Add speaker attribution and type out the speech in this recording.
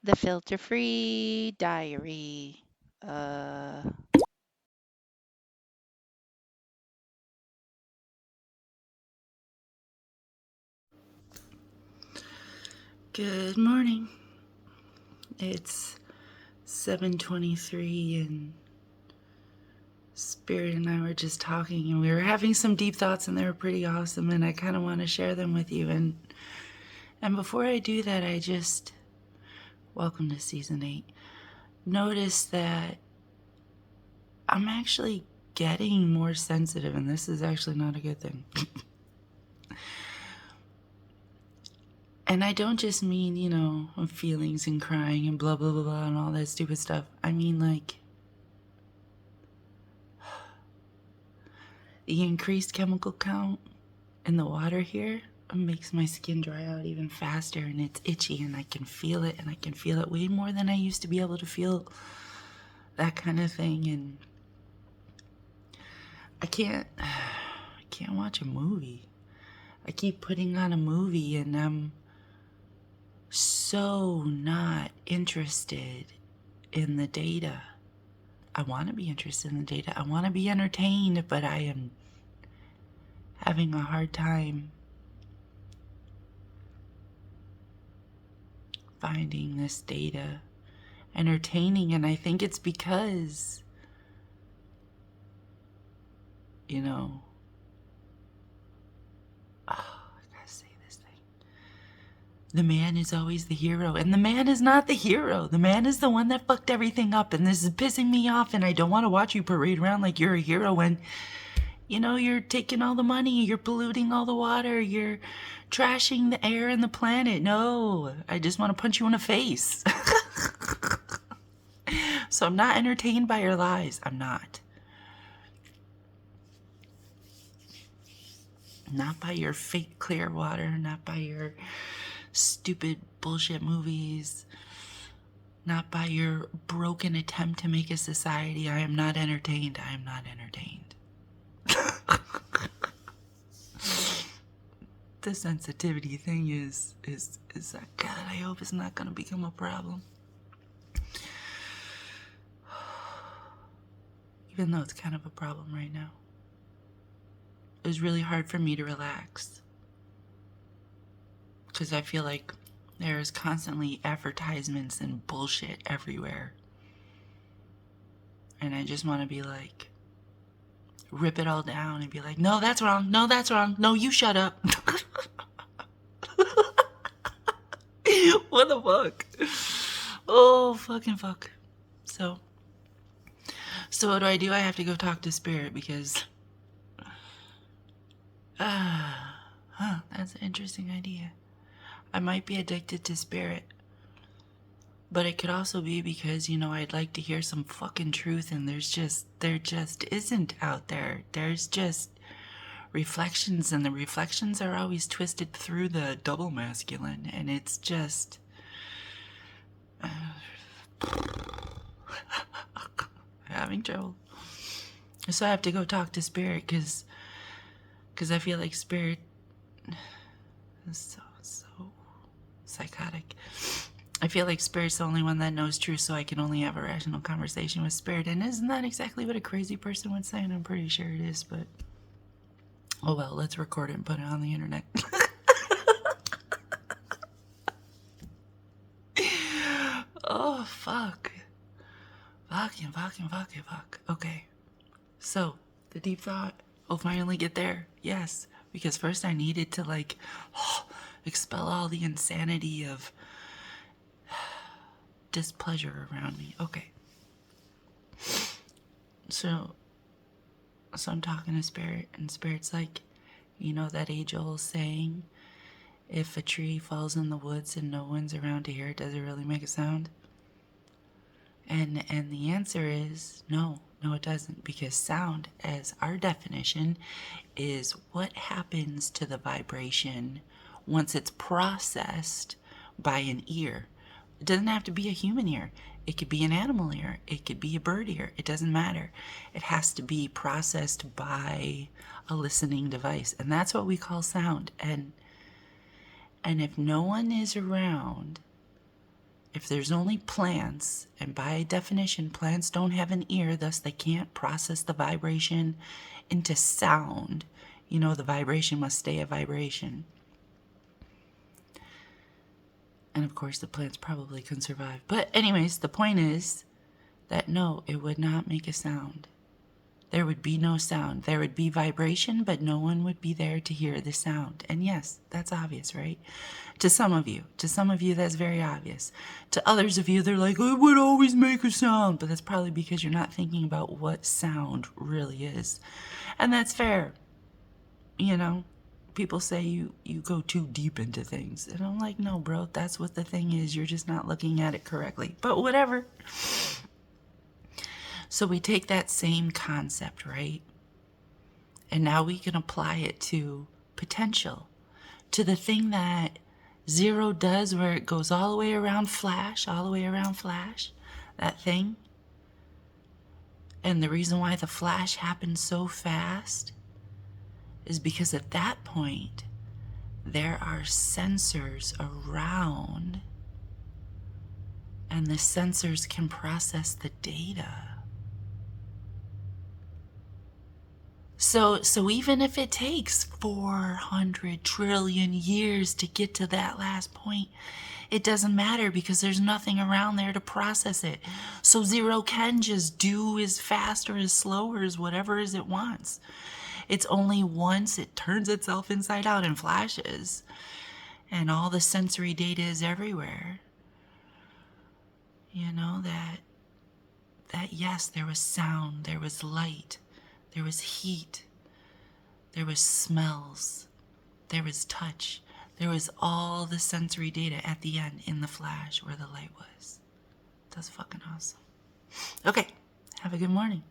Speaker 1: The Filter Free Diary. Uh,
Speaker 2: Good morning. It's 7:23 and Spirit and I were just talking and we were having some deep thoughts and they were pretty awesome and I kind of want to share them with you and before I do that I just welcome to season 8. Notice that I'm actually getting more sensitive and this is actually not a good thing. And I don't just mean, feelings and crying and blah blah blah blah and all that stupid stuff. I mean like the increased chemical count in the water here makes my skin dry out even faster and it's itchy and I can feel it and I can feel it way more than I used to be able to feel that kind of thing. And I can't watch a movie. I keep putting on a movie and I'm so not interested in the data. I want to be interested in the data. I want to be entertained, but I am having a hard time finding this data entertaining. And I think it's because, I gotta say this thing. The man is always the hero, and the man is not the hero. The man is the one that fucked everything up, and this is pissing me off, and I don't want to watch you parade around like you're a hero when, you're taking all the money, you're polluting all the water, you're trashing the air and the planet. No, I just want to punch you in the face. So I'm not entertained by your lies. I'm not. Not by your fake clear water, not by your stupid bullshit movies, not by your broken attempt to make a society. I am not entertained. I am not entertained. The sensitivity thing is God, I hope it's not gonna become a problem. Even though it's kind of a problem right now. It was really hard for me to relax. Because I feel like there's constantly advertisements and bullshit everywhere. And I just want to be like, rip it all down and be like, no, that's wrong. No, that's wrong. No, you shut up. What the fuck? Oh, fucking fuck. So what do? I have to go talk to Spirit because, that's an interesting idea. I might be addicted to Spirit. But it could also be because, I'd like to hear some fucking truth and there just isn't out there. There's just reflections and the reflections are always twisted through the double masculine and it's just... having trouble. So I have to go talk to Spirit because I feel like Spirit is so psychotic. I feel like Spirit's the only one that knows truth, so I can only have a rational conversation with Spirit. And isn't that exactly what a crazy person would say? And I'm pretty sure it is, but... oh well, let's record it and put it on the internet. Oh, fuck. Fuck. Okay. So, the deep thought will finally get there. Yes. Because first I needed to, expel all the insanity of displeasure around me. Okay. So I'm talking to Spirit, and Spirit's like, that age-old saying, if a tree falls in the woods and no one's around to hear it, does it really make a sound? And the answer is no, it doesn't, because sound, as our definition, is what happens to the vibration once it's processed by an ear. It doesn't have to be a human ear. It could be an animal ear. It could be a bird ear. It doesn't matter. It has to be processed by a listening device. And that's what we call sound. And if no one is around if there's only plants, and by definition, plants don't have an ear, thus they can't process the vibration into sound. You know, the vibration must stay a vibration. And of course, the plants probably can survive. But, anyways, the point is that no, it would not make a sound. There would be no sound. There would be vibration, but no one would be there to hear the sound. And yes, that's obvious, right? To some of you. To some of you, that's very obvious. To others of you, they're like, it would always make a sound. But that's probably because you're not thinking about what sound really is. And that's fair. You know, people say you go too deep into things. And I'm like, no, bro, that's what the thing is. You're just not looking at it correctly. But whatever. So we take that same concept, right? And now we can apply it to potential, to the thing that zero does, where it goes all the way around Flash, that thing. And the reason why the Flash happens so fast is because at that point, there are sensors around, and the sensors can process the data. So even if it takes 400 trillion years to get to that last point, it doesn't matter because there's nothing around there to process it. So zero can just do as fast or as slow or as whatever as it wants. It's only once it turns itself inside out and flashes, and all the sensory data is everywhere. You know, that yes, there was sound, there was light, there was heat, there was smells, there was touch, there was all the sensory data at the end in the flash where the light was. That's fucking awesome. Okay, have a good morning.